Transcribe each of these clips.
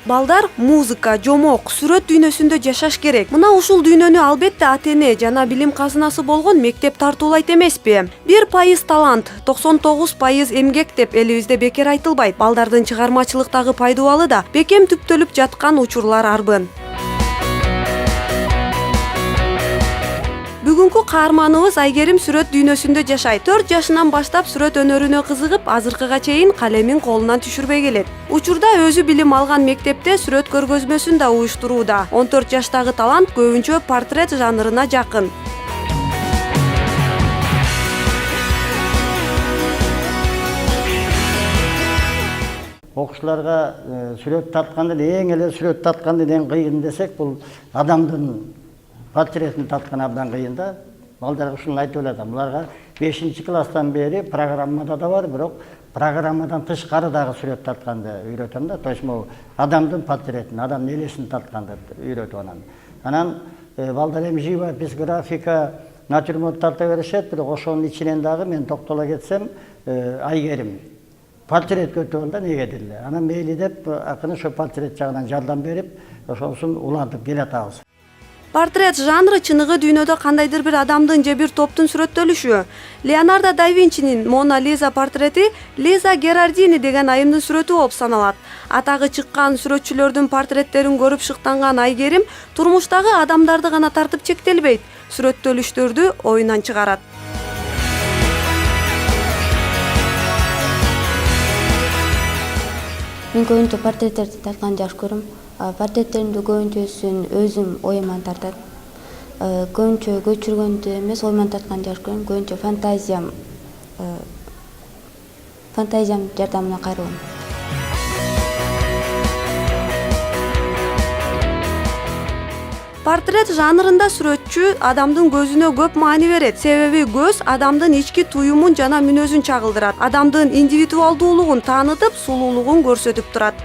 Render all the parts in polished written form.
Балдар музыка, жомок, сүрөт дүйнөсүндө жашаш керек. Мына ушул дүйнөнү албетте ата-эне жана билим казынасы болгон мектеп тартуулайт эмеспи? 1% талант, 99% эмгек деп элибизде бекер айтылбайт. Балдардын чыгармачылыктагы пайдубалы да бекем түптөлүп жаткан учурлар арбын. Бүгүнкү каарманыбыз Айгерим сүрөт дүйнөсүндө жашайт. 4 жашынан баштап сүрөт өнөрүнө кызыгып, азыркыга чейин калемин колунан түшүрбөй келет. Учурда өзү билим алган мектепте сүрөт көргөзмөсүн да уюштурууда. 14 жаштагы талант көбүнчө портрет жанрына жакын. Окуучуларга сүрөт тарткандан эң эле сүрөт тарткандан эң кыйын десек, бул адамдын портретин тарткан абдан кыйын да. Балдарга ушуну айтып элем. Буларга 5-класстан бери программада да бар, бирок программадан тышкары дагы сүрөт тартканды үйрөтөм да. То есть могу адамдын портретин, адамдын элесин тартканды үйрөтүп анан. Анан балдар эми живопись, графика, натюрморт тарта беришет, бирок ошонун ичинен дагы мен токтоло кетсем, Айгерим портрет көтөрүп да неге деле. Анан мейли деп акырын ошо портрет жагынан жардам берип, ошонусун улантып келатабыз. Портрет жанры чыныгы дүйнөдө кандайдыр бир адамдын же бир топтун сүрөттөлүшү. Леонардо да Винчинин Мона Лиза портрети Лиза Герардини деген айымдын сүрөтү болуп саналат. Атагы чыккан сүрөтчүлөрдүн портреттерин көрүп шыктанган Айгерим турмуштагы адамдарды гана тартып чектелбейт, сүрөттөлүштөрдү оюнан чыгарат. Мен көбүнчө портреттерди тартканды жакшы көрөм. Портреттеримди көбүнчөсүн өзүм оюман тартат. Көбүнчө көчүргөндү эмес, оюман тартканды жакшы көрөм. Көбүнчө фантазиям жардамына кайрылам. Портрет жанрында сүрөтчү адамдын көзүнө көп маани берет. Себеби көз адамдын ички туюмун жана мүнөзүн чагылдырат. Адамдын индивидуалдуулугун таанытып, сулуулугун көрсөтүп турат.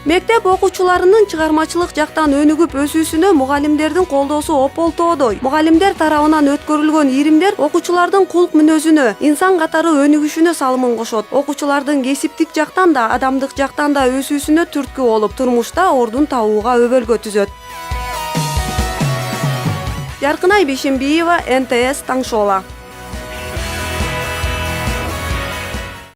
Мектеп окуучуларынын чыгармачылык жактан өнүгүп өсүүсүнө мугалимдердин колдоосу ополтоодой. Мугалимдер тарабынан өткөрүлгөн иримдер окуучулардын кулк мүнөзүнө, инсан катары өнүгүшүнө салымын кошот. Окуучулардын кесиптик жактан да, адамдык жактан да өсүүсүнө түрткү болуп, турмушта ордун табууга өбөлгө түзөт. Яркынай Бейшембиева, НТС Таң Шола.